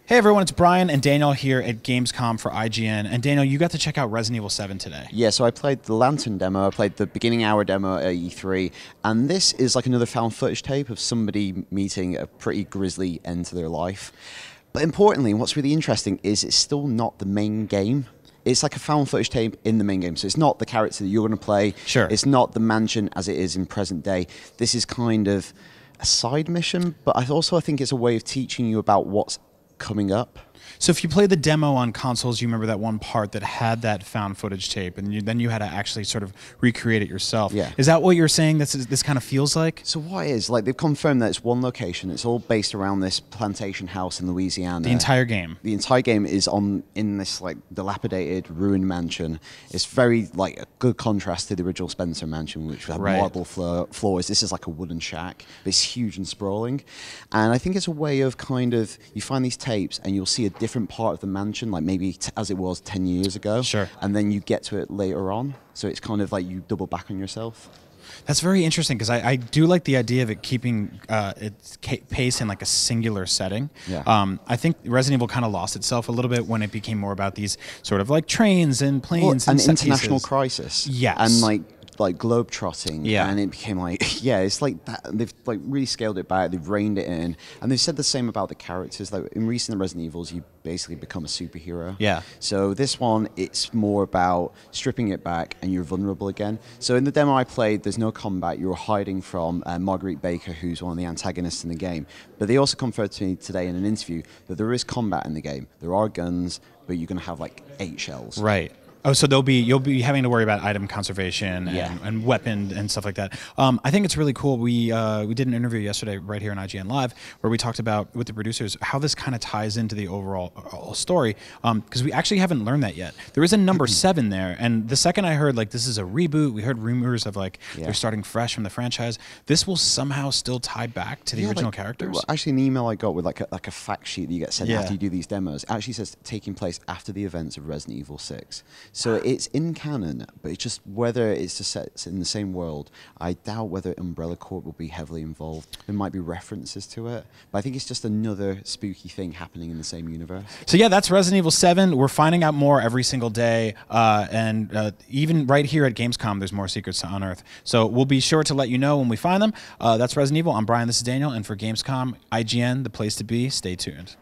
Hey everyone, it's Brian and Daniel here at Gamescom for IGN. And Daniel, you got to check out Resident Evil 7 today. Yeah, so I played the Lantern demo, I played the beginning hour demo at E3, and this is like another found footage tape of somebody meeting a pretty grisly end to their life. But importantly, what's really interesting is it's still not the main game. It's like a found footage tape in the main game, so it's not the character that you're going to play. Sure. It's not the mansion as it is in present day. This is kind of a side mission, but I think it's a way of teaching you about what's coming up. So if you play the demo on consoles, you remember that one part that had that found footage tape, and then you had to actually sort of recreate it yourself. Yeah. Is that what you're saying this kind of feels like? So what it is, like, they've confirmed that it's one location. It's all based around this plantation house in Louisiana. The entire game. The entire game is in this like dilapidated, ruined mansion. It's very like a good contrast to the original Spencer mansion, which had marble floors. This is like a wooden shack, but it's huge and sprawling. And I think it's a way of kind of, you find these tapes and you'll see a different part of the mansion, like maybe as it was 10 years ago. Sure. And then you get to it later on. So it's kind of like you double back on yourself. That's very interesting because I do like the idea of it keeping its pace in like a singular setting. Yeah. I think Resident Evil kind of lost itself a little bit when it became more about these sort of like trains and planes and set international pieces. crisis. Yes. And like globe trotting. Yeah. And it became like, yeah, it's like that. They've like really scaled it back. They've reined it in, and they've said the same about the characters. Like in recent Resident Evils, you basically become a superhero. Yeah. So this one, it's more about stripping it back, and you're vulnerable again. So in the demo I played, there's no combat. You're hiding from Marguerite Baker, who's one of the antagonists in the game. But they also confirmed to me today in an interview that there is combat in the game. There are guns, but you're going to have like 8 shells. Right. Oh, so you'll be having to worry about item conservation and weapon and stuff like that. I think it's really cool. We did an interview yesterday right here on IGN Live where we talked about with the producers how this kind of ties into the overall story because we actually haven't learned that yet. There is a number 7 there, and the second I heard like this is a reboot, we heard rumors of like they're starting fresh from the franchise. This will somehow still tie back to the original characters. Well, actually, an email I got with like a fact sheet that you get sent after you do these demos actually says taking place after the events of Resident Evil 6. So it's in canon, but it's just whether it's just set in the same world. I doubt whether Umbrella Corp will be heavily involved. There might be references to it, but I think it's just another spooky thing happening in the same universe. So yeah, that's Resident Evil 7. We're finding out more every single day, and even right here at Gamescom, there's more secrets to unearth. So we'll be sure to let you know when we find them. That's Resident Evil. I'm Brian, this is Daniel, and for Gamescom, IGN, the place to be. Stay tuned.